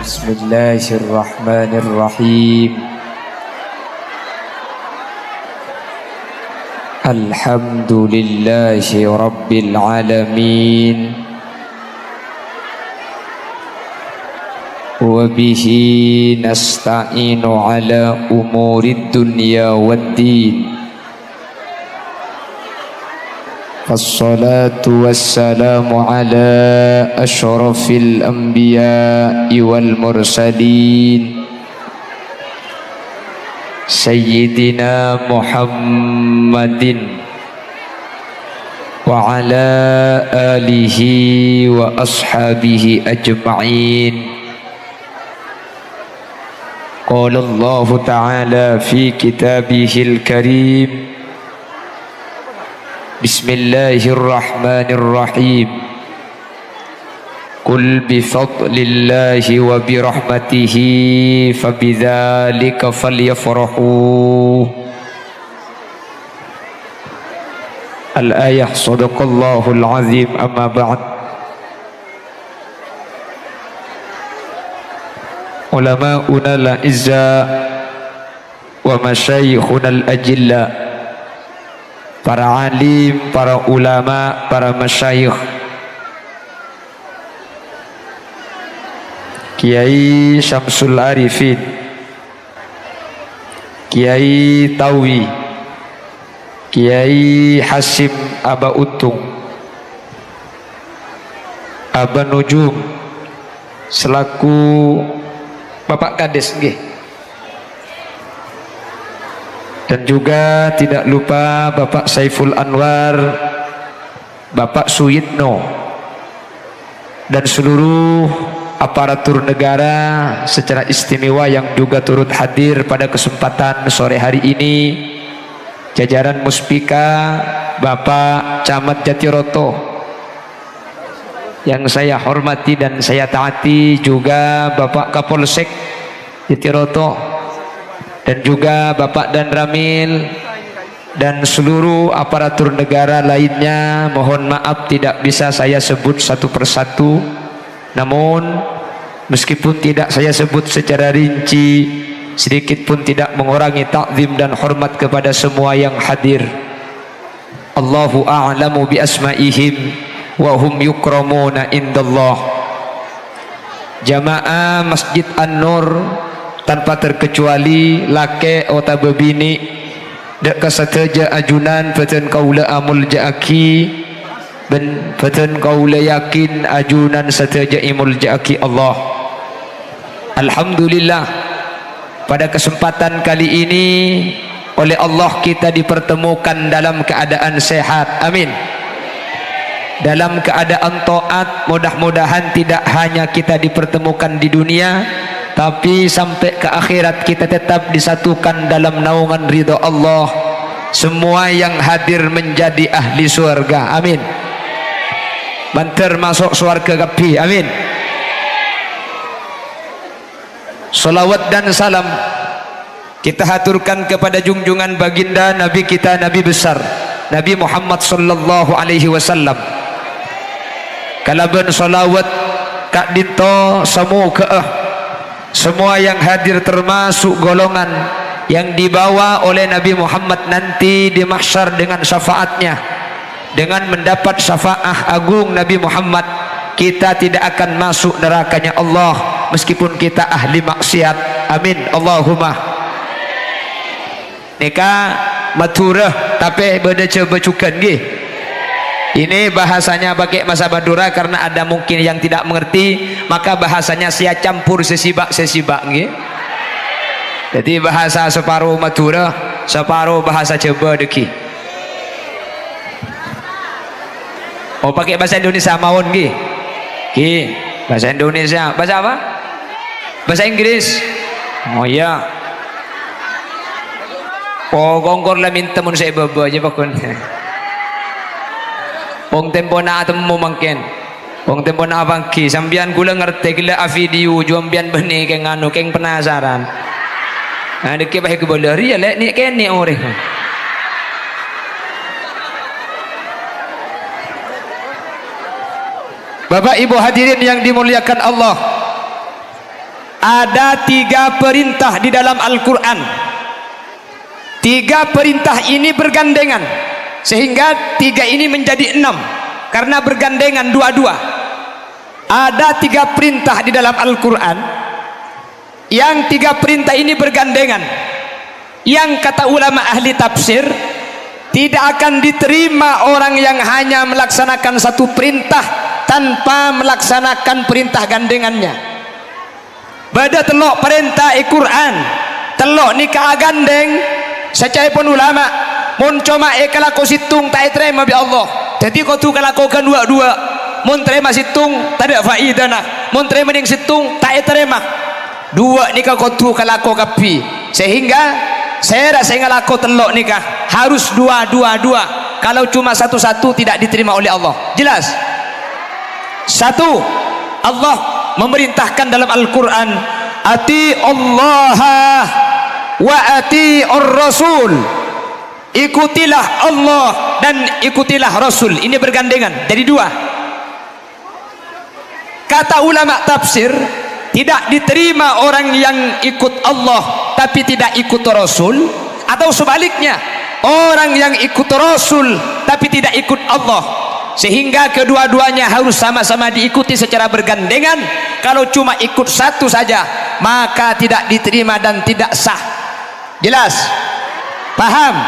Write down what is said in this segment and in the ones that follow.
Bismillahirrahmanirrahim. Alhamdulillahi rabbil alamin. Wa bihi nasta'inu ala umurid dunya waddin. Wassalatu wassalamu ala ashrafil anbiya'i wal mursalin Sayyidina Muhammadin wa ala alihi wa ashabihi ajma'in. Qala Allah Ta'ala fi kitabihil karim. Bismillahirrahmanirrahim. Qul bifadlillahi wa birahmatihi fabidzalika falyafrahu. Al-ayah. Sadaqallahul azim. Amma ba'd. Ulama'una al-izza wa masyayikhuna al-ajilla, para alim, para ulama, para masyayikh, Kiai Syamsul Arifin, Kiai Tawi, Kiai Hasim Aba Untung, Aba Nujum, selaku Bapak Kades nggih. Dan juga tidak lupa Bapak Saiful Anwar, Bapak Suyitno, dan seluruh aparatur negara secara istimewa yang juga turut hadir pada kesempatan sore hari ini. Jajaran Muspika, Bapak Camat Jatiroto yang saya hormati dan saya taati, juga Bapak Kapolsek Jatiroto, dan juga Bapak Dan Ramil dan seluruh aparatur negara lainnya. Mohon maaf tidak bisa saya sebut satu persatu, namun meskipun tidak saya sebut secara rinci, sedikit pun tidak mengurangi takzim dan hormat kepada semua yang hadir. Allahu a'lamu bi asma'ihim wa hum yukramuna indallah. Jamaah Masjid An-Nur tanpa terkecuali laki atau bebini, dak kasateja ajunan peten kaula amul jaaki ben peten kaula yakin ajunan sateja imul jaaki Allah. Alhamdulillah, pada kesempatan kali ini oleh Allah kita dipertemukan dalam keadaan sehat. Amin. Dalam keadaan taat, mudah-mudahan tidak hanya kita dipertemukan di dunia, tapi sampai ke akhirat kita tetap disatukan dalam naungan ridha Allah. Semua yang hadir menjadi ahli surga. Amin. Banter masuk surga gapi. Amin. Salawat dan salam kita haturkan kepada junjungan baginda Nabi kita, Nabi besar Nabi Muhammad sallallahu alaihi wasallam. Kalaban salawat kak dinto semu semua yang hadir termasuk golongan yang dibawa oleh Nabi Muhammad nanti di mahsyar dengan syafaatnya, dengan mendapat syafaat agung Nabi Muhammad, kita tidak akan masuk nerakanya Allah meskipun kita ahli maksiat. Amin Allahumma. Nika maturah tapi beda coba cukan nggih. Ini bahasanya pakai masa Madura karena ada mungkin yang tidak mengerti, maka bahasanya saya campur sesibak nggih. Jadi bahasa separuh Madura, separuh bahasa Jawa deki. Oh, pakai bahasa Indonesia mawon nggih. Nggih, bahasa Indonesia. Bahasa apa? Bahasa Inggris. Oh iya. Oh, gongkor lah minta mun saya baba aja pakun. Pong tempo na temu mangken. Pong tempo na bangki sambian kula ngerti gila video jombian beni keng anu keng penasaran. Nah deke bae ke bolari ya lek ni kene ore. Bapak Ibu hadirin yang dimuliakan Allah, ada 3 perintah di dalam Al-Quran. 3 perintah ini bergandengan, sehingga 3 ini menjadi 6 karena bergandengan dua-dua. Ada 3 perintah di dalam Al-Quran, yang 3 perintah ini bergandengan, yang kata ulama ahli tafsir tidak akan diterima orang yang hanya melaksanakan satu perintah tanpa melaksanakan perintah gandengannya. Bada telok perintah Al-Quran, telok nikah gandeng, secai pun ulama mun cuma kalau kau situng tak terima bi Allah. Jadi kau tu kalau kau kedua-dua mun terima situng tak ada faedah nah, mun terima ning situng tak terima. Dua nikah kau tu kalau kau kapi, sehingga saya rasa kalau kau telok nikah harus dua. Kalau cuma satu-satu tidak diterima oleh Allah. Jelas? Satu, Allah memerintahkan dalam Al-Quran, ati Allah wa ati ar-Rasul, ikutilah Allah dan ikutilah Rasul. Ini bergandengan, jadi 2. Kata ulama tafsir, tidak diterima orang yang ikut Allah tapi tidak ikut Rasul, atau sebaliknya, orang yang ikut Rasul tapi tidak ikut Allah, sehingga kedua-duanya harus sama-sama diikuti secara bergandengan. Kalau cuma ikut satu saja maka tidak diterima dan tidak sah. Jelas? Paham?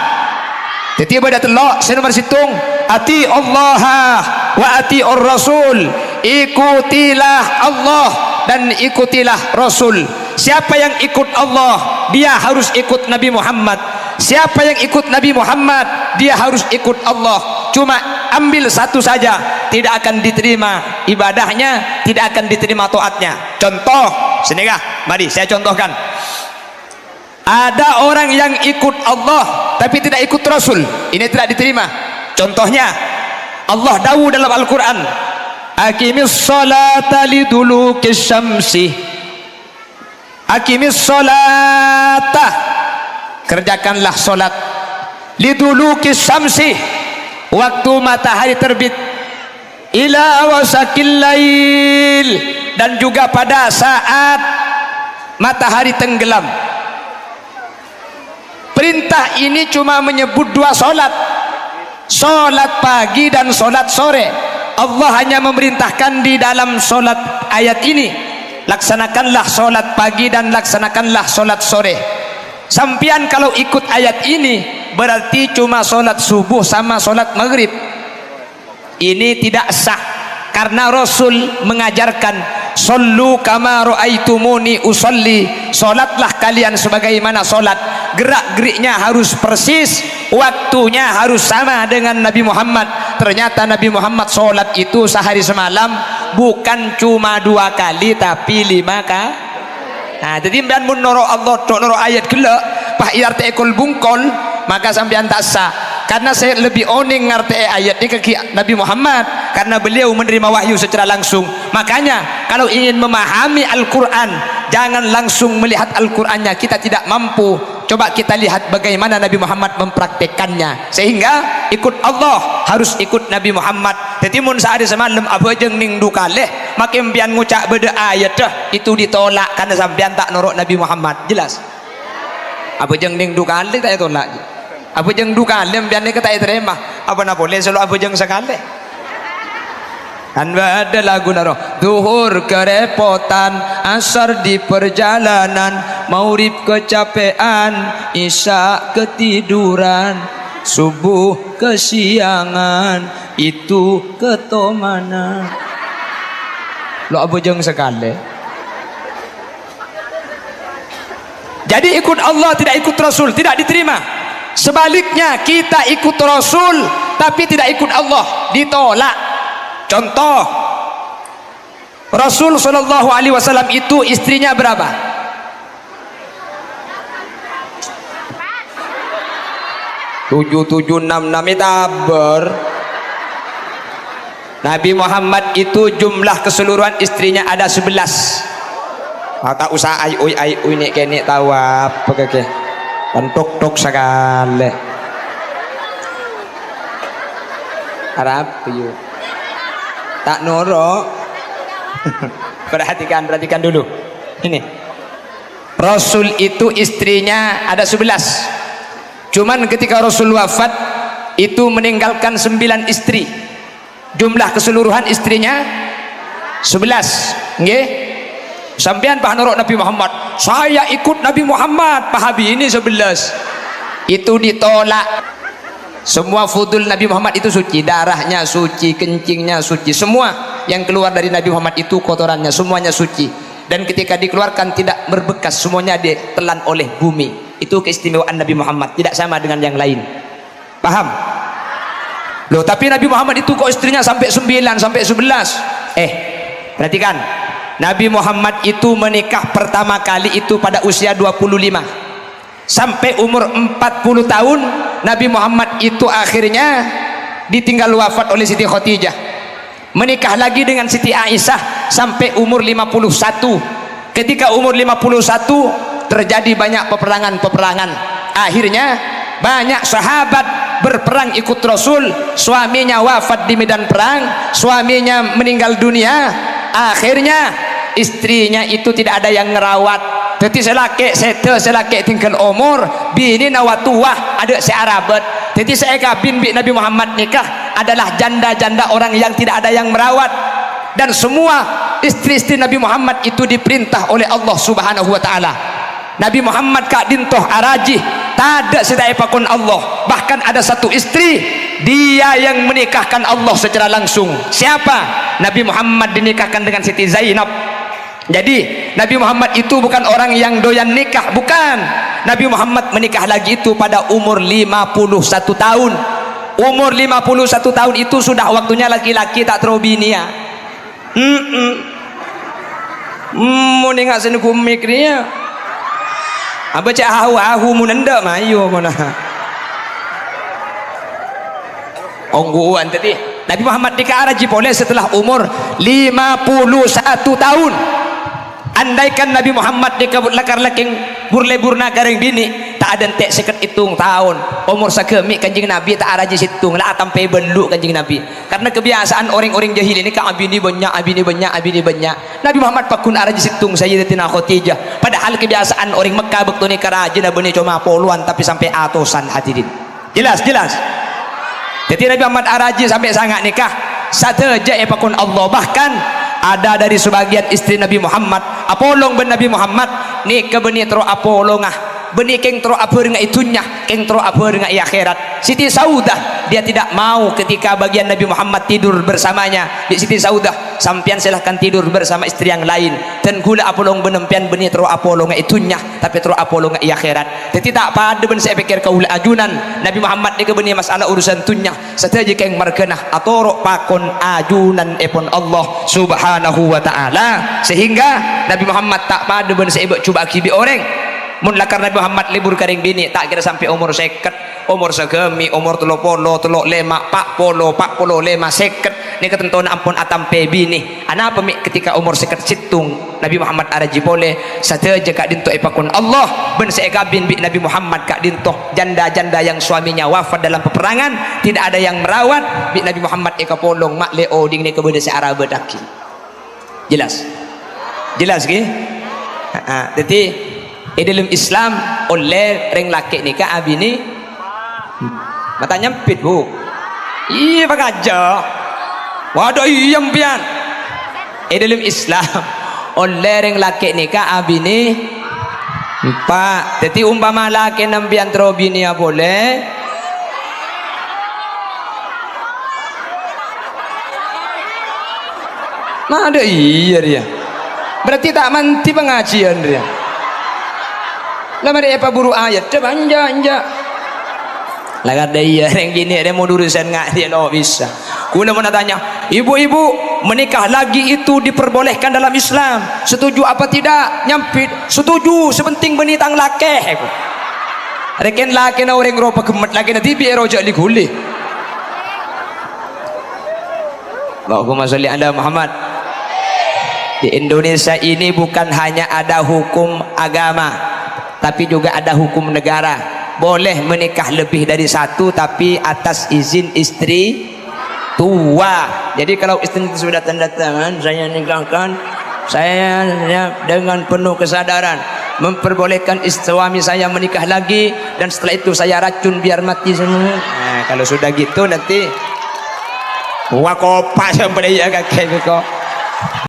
Jadi pada telok saya nomor situng, ati Allah wa ati ar-Rasul, ikutilah Allah dan ikutilah Rasul. Siapa yang ikut Allah dia harus ikut Nabi Muhammad. Siapa yang ikut Nabi Muhammad dia harus ikut Allah. Cuma ambil satu saja tidak akan diterima ibadahnya, tidak akan diterima taatnya. Contoh sini kah? Mari saya contohkan. Ada orang yang ikut Allah tapi tidak ikut Rasul, ini tidak diterima. Contohnya Allah dawuh dalam Al-Quran, aqimis salata lidulukis syamsi, aqimis salata, kerjakanlah solat, lidulukis syamsi, waktu matahari terbit, ila wasakil lail, dan juga pada saat matahari tenggelam. Perintah ini cuma menyebut 2 solat, solat pagi dan solat sore. Allah hanya memerintahkan di dalam solat ayat ini, laksanakanlah solat pagi dan laksanakanlah solat sore. Sampian kalau ikut ayat ini berarti cuma solat subuh sama solat maghrib. Ini tidak sah karena Rasul mengajarkan, sallu kama ra'aitumuni usolli, solatlah kalian sebagaimana solat. Gerak-geriknya harus persis, waktunya harus sama dengan Nabi Muhammad. Ternyata Nabi Muhammad solat itu sehari semalam bukan cuma 2 kali tapi 5 kali. Nah, jadi dan mun noro Allah tok noro ayat gelak pah iarte ekol bungkol, maka sampean tak sah. Karena saya lebih oning ngerti ayat ini ke Nabi Muhammad karena beliau menerima wahyu secara langsung. Makanya kalau ingin memahami Al-Quran jangan langsung melihat Al-Qurannya, kita tidak mampu. Coba kita lihat bagaimana Nabi Muhammad mempraktekannya, sehingga ikut Allah harus ikut Nabi Muhammad. Jadi mun sehari semalam apa jeng ning dukaleh makin pian ngucak beda ayat dah itu ditolak karena sampean tak norok Nabi Muhammad. Jelas? Apa jeng ning dukaleh tak tolak. Apa jeng dukaleh pian ni kata terima. Apa nak boleh selalu apa jeng sekali. Kan ada lagu naro, duhur kerepotan, asar di perjalanan, maurib kecapean, isya ketiduran, subuh kesiangan, itu ketomana. Lo abujeng sekali. Jadi ikut Allah tidak ikut Rasul tidak diterima. Sebaliknya kita ikut Rasul tapi tidak ikut Allah ditolak. Contoh, Rasul Shallallahu Alaihi Wasallam itu istrinya berapa? 7766 taber. Nabi Muhammad itu jumlah keseluruhan istrinya ada 11. Tak usah ai ui nek kene tahu apa keke. Tok sekali. Arab yuk. Tak norok. Perhatikan dulu. Ini Rasul itu istrinya ada 11. Cuman ketika Rasul wafat itu meninggalkan 9 istri. Jumlah keseluruhan istrinya 11. Nggih. Sampean pah nurut Nabi Muhammad. Saya ikut Nabi Muhammad. Pak Habib ini 11. Itu ditolak. Semua fudul Nabi Muhammad itu suci, darahnya suci, kencingnya suci, semua yang keluar dari Nabi Muhammad itu kotorannya semuanya suci, dan ketika dikeluarkan tidak berbekas, semuanya ditelan oleh bumi. Itu keistimewaan Nabi Muhammad, tidak sama dengan yang lain. Paham? Loh, tapi Nabi Muhammad itu kok istrinya sampai 9 sampai 11. Perhatikan, Nabi Muhammad itu menikah pertama kali itu pada usia 25. Sampai umur 40 tahun Nabi Muhammad itu akhirnya ditinggal wafat oleh Siti Khadijah. Menikah lagi dengan Siti Aisyah sampai umur 51. Ketika umur 51 terjadi banyak peperangan. Akhirnya banyak sahabat berperang ikut Rasul, suaminya wafat di medan perang, suaminya meninggal dunia. Akhirnya istrinya itu tidak ada yang ngerawat. Jadi selake tinggal umur bini nawatuah ada searabet. Jadi saya kabin bi Nabi Muhammad nikah adalah janda-janda orang yang tidak ada yang merawat, dan semua istri-istri Nabi Muhammad itu diperintah oleh Allah Subhanahu wa taala. Nabi Muhammad kak dintoh araji tak ada sedaya pakun Allah. Bahkan ada satu istri dia yang menikahkan Allah secara langsung. Siapa? Nabi Muhammad dinikahkan dengan Siti Zainab. Jadi Nabi Muhammad itu bukan orang yang doyan nikah, bukan. Nabi Muhammad menikah lagi itu pada umur 51 tahun. Umur 51 tahun itu sudah waktunya laki-laki tak terobini ya. Mau nengak sini kumiknya. Apa cak hahu munenda mayo mana. Ongguan tadi. Nabi Muhammad nikah araji boleh setelah umur 51 tahun. Andaikan Nabi Muhammad dikabut lakar-laking burle-burna garing bini tak ada entek seket hitung tahun umur sakemi kanjing Nabi tak araji situng lah tampai beluk kanjing Nabi, karena kebiasaan orang-orang jahil ini kan abini banyak. Nabi Muhammad pakun araji situng Sayyidatina Khadijah, padahal kebiasaan orang Mekah bektu ni karaja na bani cuma poluan tapi sampai atusan hadirin. Jelas jadi Nabi Muhammad araji sampai sangat nikah sateja pakun Allah. Bahkan ada dari sebagian istri Nabi Muhammad apolong ben Nabi Muhammad ni ke beni tro apolongah beni keng tro apa dengan itunya keng tro apa dengan akhirat. Siti Saudah dia tidak mau ketika bagian Nabi Muhammad tidur bersamanya. Di Siti Saudah sampian silahkan tidur bersama istri yang lain dan gula apolong benempian beni tro apolong itunya tapi tro apolong akhirat. Jadi tak pada ben saya pikir kaula ajunan Nabi Muhammad ni ke beni masalah urusan tunya sateja keng margenah atau pakon ajunan epon Allah Subhanahu wa taala, sehingga Nabi Muhammad tak pada ben saya coba kibi orang mun lakar Nabi Muhammad libur karing bini tak kira sampai umur 50, umur segemi, umur 30, 35, 40, 45, 50 ni ketentuan ampun atampe bini. Ana apa mi ketika umur 50 situng Nabi Muhammad araji boleh sateja kak dinto ipakun Allah ben saya kabin bi Nabi Muhammad kak dinto janda-janda yang suaminya wafat dalam peperangan tidak ada yang merawat bi Nabi Muhammad eka polong mak leo ding ni kebedes Arab daki. Jelas ke? Jadi dalam Islam oleh reng laki nikah abini mata nyempit bu. Iya pak aja. Waduh iya mpian. Dalam Islam oleh reng laki nikah abini pak. Jadi umpama laki nampian terobini ya boleh. Nah ada iya dia. Berarti tak manti pengajian dia. Lama dia apa buru ayat coba anja lagar dia yang gini dia mau urusan nggak dia no bisa. Kuna mau tanya ibu-ibu menikah lagi itu diperbolehkan dalam Islam, setuju apa tidak? Nyampit setuju sepenting benitang laki reken laki na orang ropa kemet laki na tibi erojak liguli. Allahumma sholli ala Muhammad. Di Indonesia ini bukan hanya ada hukum agama tapi juga ada hukum negara. Boleh menikah lebih dari satu tapi atas izin istri tua. Jadi kalau istri sudah tanda tangan saya nikahkan saya dengan penuh kesadaran memperbolehkan suami saya menikah lagi, dan setelah itu saya racun biar mati semua. Nah, kalau sudah gitu nanti wakopak sampai ya kakek kok.